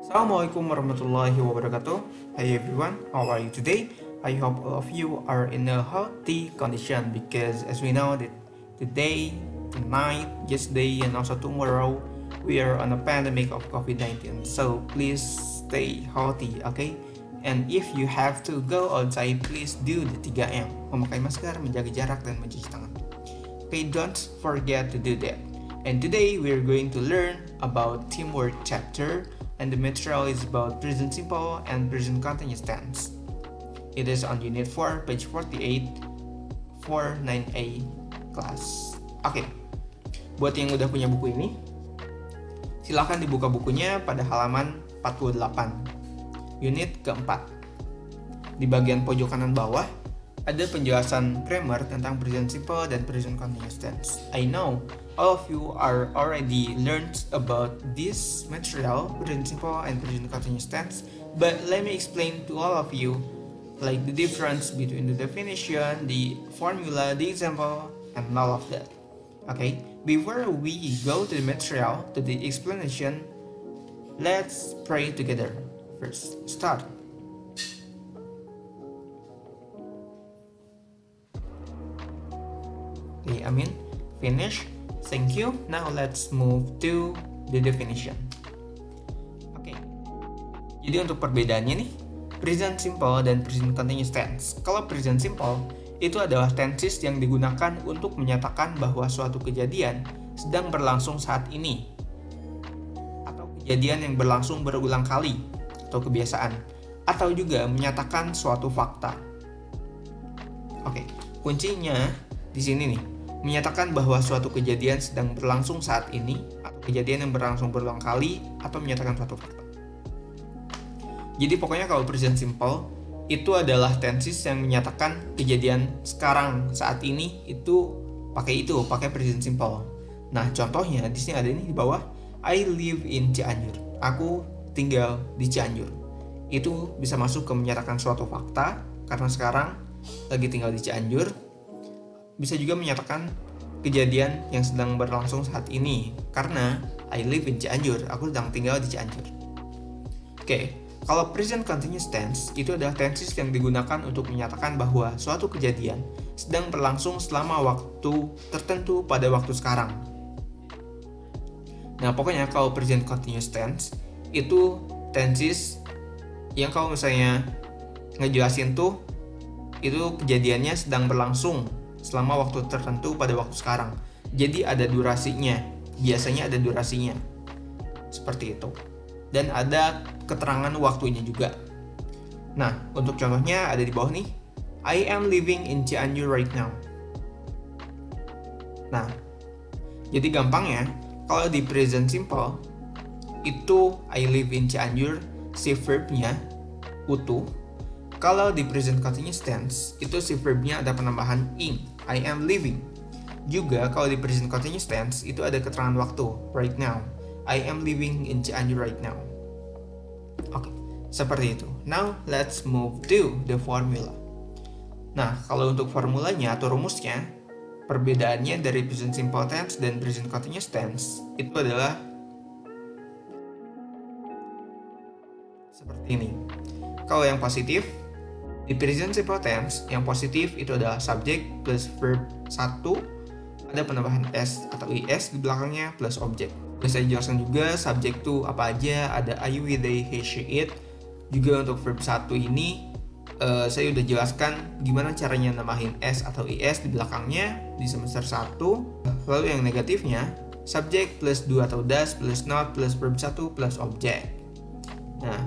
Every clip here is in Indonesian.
Assalamualaikum warahmatullahi wabarakatuh. Hi everyone, how are you today? I hope all of you are in a healthy condition because as we know that today, tonight, yesterday and also tomorrow we are on a pandemic of COVID-19. So please stay healthy, okay? And if you have to go outside, please do the 3M. Memakai masker, menjaga jarak dan mencuci tangan. Okay, don't forget to do that. And today we're going to learn about teamwork chapter, and the material is about present simple and present continuous tense. It is on unit 4, page 48, 49A class. Oke, buat yang udah punya buku ini, silakan dibuka bukunya pada halaman 48, unit keempat. Di bagian pojok kanan bawah, ada penjelasan grammar tentang present simple dan present continuous tense. I know all of you are already learned about this material, present simple and present continuous tense, but let me explain to all of you like the difference between the definition, the formula, the example, and all of that. Okay, before we go to the material, to the explanation, let's pray together. First, start. Okay, Amin. Finish. Thank you. Now let's move to the definition. Oke. Jadi untuk perbedaannya nih, present simple dan present continuous tense. Kalau present simple itu adalah tenses yang digunakan untuk menyatakan bahwa suatu kejadian sedang berlangsung saat ini, atau kejadian yang berlangsung berulang kali, atau kebiasaan, atau juga menyatakan suatu fakta. Oke, kuncinya di sini nih. Menyatakan bahwa suatu kejadian sedang berlangsung saat ini, atau kejadian yang berlangsung berulang kali, atau menyatakan suatu fakta. Jadi pokoknya kalau present simple itu adalah tenses yang menyatakan kejadian sekarang saat ini itu pakai present simple. Nah, contohnya di sini ada ini di bawah, I live in Cianjur. Aku tinggal di Cianjur. Itu bisa masuk ke menyatakan suatu fakta karena sekarang lagi tinggal di Cianjur. Bisa juga menyatakan kejadian yang sedang berlangsung saat ini karena I live in Cianjur, aku sedang tinggal di Cianjur. Oke, kalau present continuous tense itu adalah tenses yang digunakan untuk menyatakan bahwa suatu kejadian sedang berlangsung selama waktu tertentu pada waktu sekarang. Nah, pokoknya kalau present continuous tense itu tenses yang kalau misalnya ngejelasin tuh itu kejadiannya sedang berlangsung selama waktu tertentu pada waktu sekarang. Jadi ada durasinya, biasanya ada durasinya. Seperti itu. Dan ada keterangan waktunya juga. Nah, untuk contohnya ada di bawah nih. I am living in Cianjur right now. Nah, jadi gampangnya, kalau di present simple, itu I live in Cianjur, si verbnya utuh. Kalau di present continuous tense, itu si verbnya ada penambahan ing, I am living. Juga kalau di present continuous tense, itu ada keterangan waktu, right now. I am living in Cianjur right now. Oke, seperti itu. Now, let's move to the formula. Nah, kalau untuk formulanya atau rumusnya, perbedaannya dari present simple tense dan present continuous tense, itu adalah seperti ini. Kalau yang positif, di present simple tense, yang positif itu adalah subject plus verb 1, ada penambahan s atau is di belakangnya plus objek. Bisa dijelaskan juga subject itu apa aja, ada I, we, they, he, she, it. Juga untuk verb 1 ini, saya udah jelaskan gimana caranya namahin s atau is di belakangnya di semester 1. Lalu yang negatifnya, subject plus do atau does plus not plus verb 1 plus objek. Nah,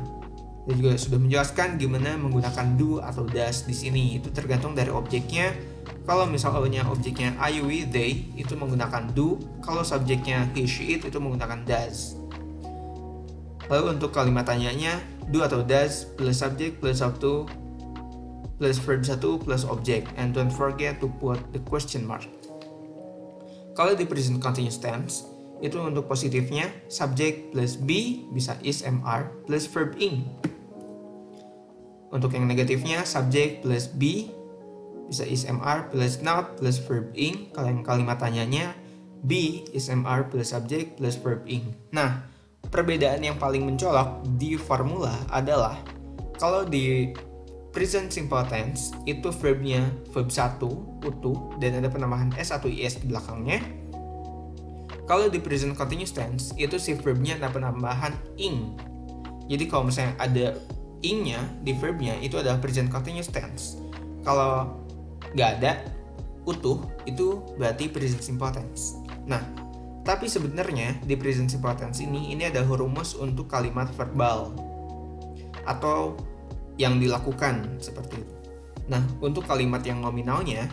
saya juga sudah menjelaskan gimana menggunakan do atau does di sini. Itu tergantung dari objeknya. Kalau misalnya objeknya I, we, they itu menggunakan do. Kalau subjeknya he, she, it itu menggunakan does. Lalu untuk kalimat tanyanya, do atau does plus subject plus satu plus verb 1 plus objek. And don't forget to put the question mark. Kalau di present continuous tense, itu untuk positifnya subject plus be bisa is, mr plus verb ing. Untuk yang negatifnya subject plus be bisa is, mr plus not plus verb ing. Kalau yang kalimat tanyanya be is, mr plus subject plus verb ing. Nah, perbedaan yang paling mencolok di formula adalah kalau di present simple tense itu verbnya verb 1 utuh dan ada penambahan s1is di belakangnya. Kalau di present continuous tense itu si verbnya ada penambahan ing. Jadi kalau misalnya ada ing-nya di verbnya itu adalah present continuous tense. Kalau nggak ada utuh itu berarti present simple tense. Nah, tapi sebenarnya di present simple tense ini ada rumus untuk kalimat verbal atau yang dilakukan seperti itu. Nah, untuk kalimat yang nominalnya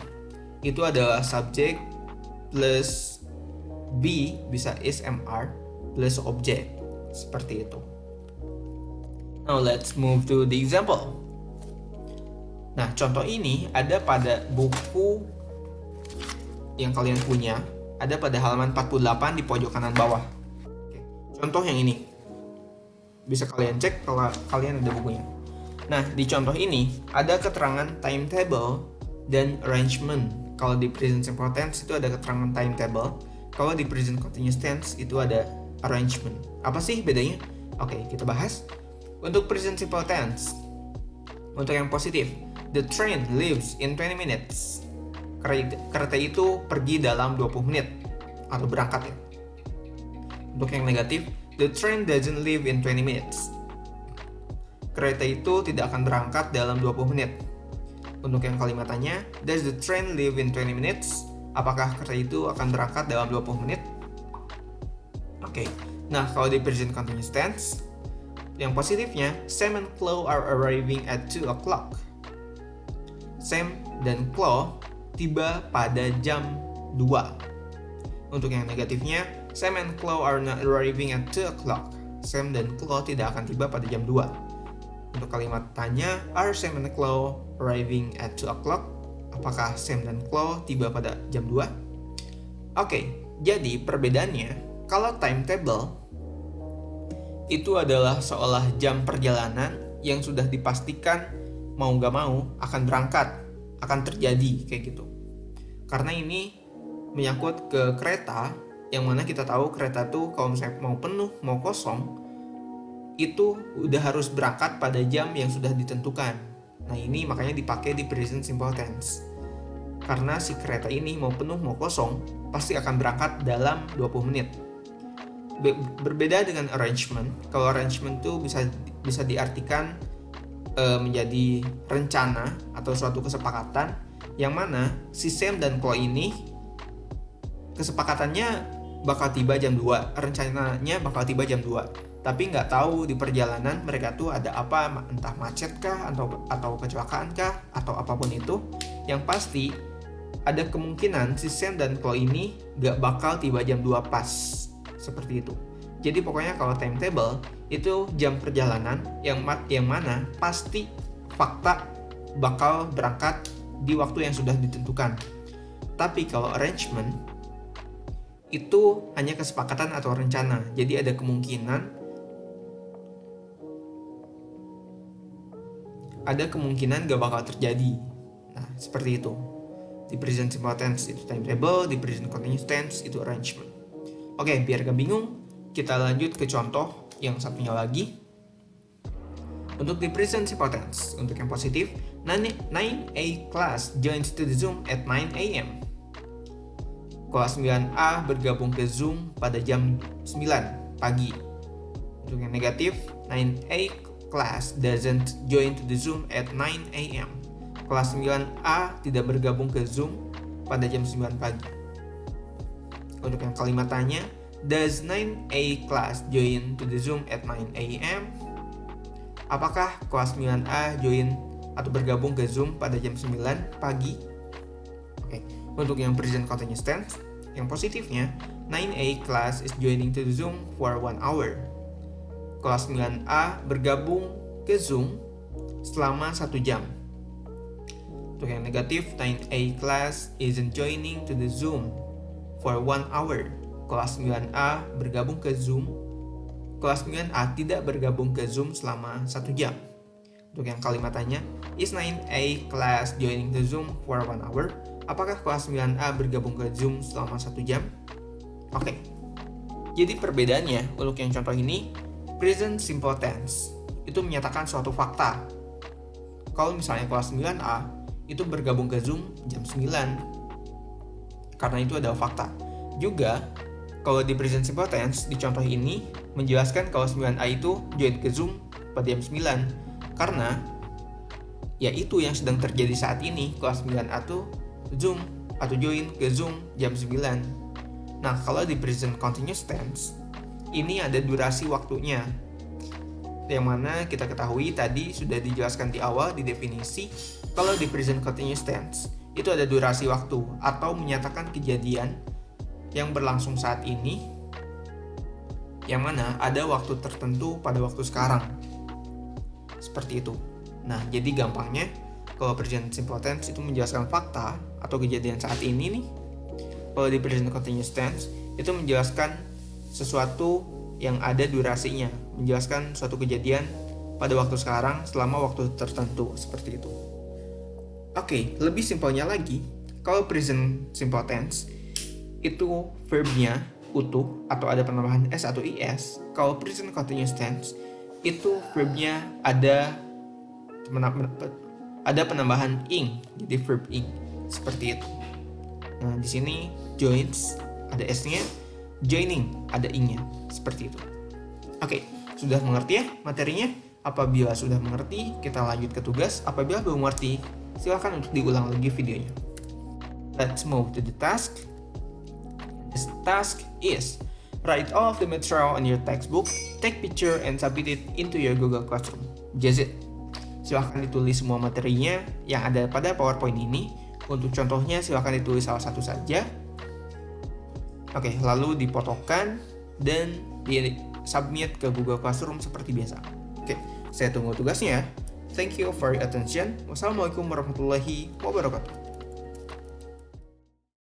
itu adalah subject plus be, bisa is, mr, plus object, seperti itu. Now let's move to the example. Nah, contoh ini ada pada buku yang kalian punya, ada pada halaman 48 di pojok kanan bawah. Oke. Contoh yang ini bisa kalian cek kalau kalian ada bukunya. Nah, di contoh ini ada keterangan timetable dan arrangement. Kalau di present simple tense itu ada keterangan timetable. Kalau di present continuous tense itu ada arrangement. Apa sih bedanya? Oke, kita bahas. Untuk present simple tense, untuk yang positif, the train leaves in 20 minutes. Kereta itu pergi dalam 20 menit atau berangkat ya. Untuk yang negatif, the train doesn't leave in 20 minutes. Kereta itu tidak akan berangkat dalam 20 menit. Untuk yang kalimatannya, does the train leave in 20 minutes? Apakah kereta itu akan berangkat dalam 20 menit? Oke. Nah, kalau di present continuous tense, yang positifnya, Sam and Chloe are arriving at 2 o'clock. Sam dan Chloe tiba pada jam 2. Untuk yang negatifnya, Sam and Chloe are not arriving at 2 o'clock. Sam dan Chloe tidak akan tiba pada jam 2. Untuk kalimat tanya, are Sam and Chloe arriving at 2 o'clock? Apakah Sam dan Chloe tiba pada jam 2? Oke, jadi perbedaannya, kalau timetable itu adalah seolah jam perjalanan yang sudah dipastikan mau gak mau akan berangkat, akan terjadi kayak gitu. Karena ini menyangkut ke kereta, yang mana kita tahu kereta tuh kalau misalnya mau penuh, mau kosong, itu udah harus berangkat pada jam yang sudah ditentukan. Nah, ini makanya dipakai di present simple tense. Karena si kereta ini mau penuh mau kosong pasti akan berangkat dalam 20 menit. Berbeda dengan arrangement. Kalau arrangement itu bisa diartikan menjadi rencana atau suatu kesepakatan yang mana si Sam dan Chloe ini kesepakatannya bakal tiba jam 2, rencananya bakal tiba jam 2. Tapi nggak tahu di perjalanan mereka tuh ada apa, entah macet kah atau kecelakaan kah atau apapun itu. Yang pasti ada kemungkinan si Sam dan Chloe ini nggak bakal tiba jam 2 pas, seperti itu. Jadi pokoknya kalau timetable itu jam perjalanan yang mana pasti fakta bakal berangkat di waktu yang sudah ditentukan. Tapi kalau arrangement itu hanya kesepakatan atau rencana. Jadi ada kemungkinan gak bakal terjadi. Nah, seperti itu. Di present simple tense itu timetable, di present continuous tense itu arrangement. Oke, biar gak bingung, kita lanjut ke contoh yang satunya lagi. Untuk di present simple tense, untuk yang positif, 9A class joins to the Zoom at 9 AM. Kelas 9A bergabung ke Zoom pada jam 9 pagi. Untuk yang negatif, 9A class doesn't join to the Zoom at 9 AM. Kelas 9A tidak bergabung ke Zoom pada jam 9 pagi. Untuk yang kalimat tanya, does 9A class join to the Zoom at 9 AM? Apakah kelas 9A join atau bergabung ke Zoom pada jam 9 pagi? Oke. Untuk yang present continuous tense, yang positifnya, 9A class is joining to the Zoom for 1 hour. Kelas 9A bergabung ke Zoom selama 1 jam. Untuk yang negatif, 9A class isn't joining to the Zoom for 1 hour. Kelas 9A bergabung ke Zoom. Kelas 9A tidak bergabung ke Zoom selama 1 jam. Untuk yang kalimatannya, is 9A class joining the Zoom for 1 hour? Apakah kelas 9A bergabung ke Zoom selama 1 jam? Oke. Jadi perbedaannya untuk yang contoh ini, present simple tense itu menyatakan suatu fakta. Kalau misalnya kelas 9A itu bergabung ke Zoom jam 9, karena itu adalah fakta. Juga kalau di present simple tense di contoh ini menjelaskan kalau 9A itu join ke Zoom pada jam 9, karena ya itu yang sedang terjadi saat ini, kelas 9A tuh Zoom atau join ke Zoom jam 9. Nah, kalau di present continuous tense ini ada durasi waktunya, yang mana kita ketahui tadi sudah dijelaskan di awal di definisi. Kalau di present continuous tense itu ada durasi waktu atau menyatakan kejadian yang berlangsung saat ini, yang mana ada waktu tertentu pada waktu sekarang, seperti itu. Nah, jadi gampangnya kalau present simple tense itu menjelaskan fakta atau kejadian saat ini nih. Kalau di present continuous tense itu menjelaskan sesuatu yang ada durasinya, menjelaskan suatu kejadian pada waktu sekarang selama waktu tertentu, seperti itu. Oke, lebih simpelnya lagi, kalau present simple tense itu verbnya utuh atau ada penambahan s atau is. Kalau present continuous tense itu verbnya ada penambahan ing, jadi verb ing, seperti itu. Nah, di sini joins ada s-nya, joining ada ing-nya, seperti itu. Oke, sudah mengerti ya materinya? Apabila sudah mengerti, kita lanjut ke tugas. Apabila belum mengerti, silakan untuk diulang lagi videonya. Let's move to the task. This task is write all of the material in your textbook, take picture and submit it into your Google Classroom. Just it. Silahkan ditulis semua materinya yang ada pada PowerPoint ini. Untuk contohnya silahkan ditulis salah satu saja. Oke, lalu dipotokan dan di-submit ke Google Classroom seperti biasa. Oke, saya tunggu tugasnya. Thank you for your attention. Wassalamualaikum warahmatullahi wabarakatuh.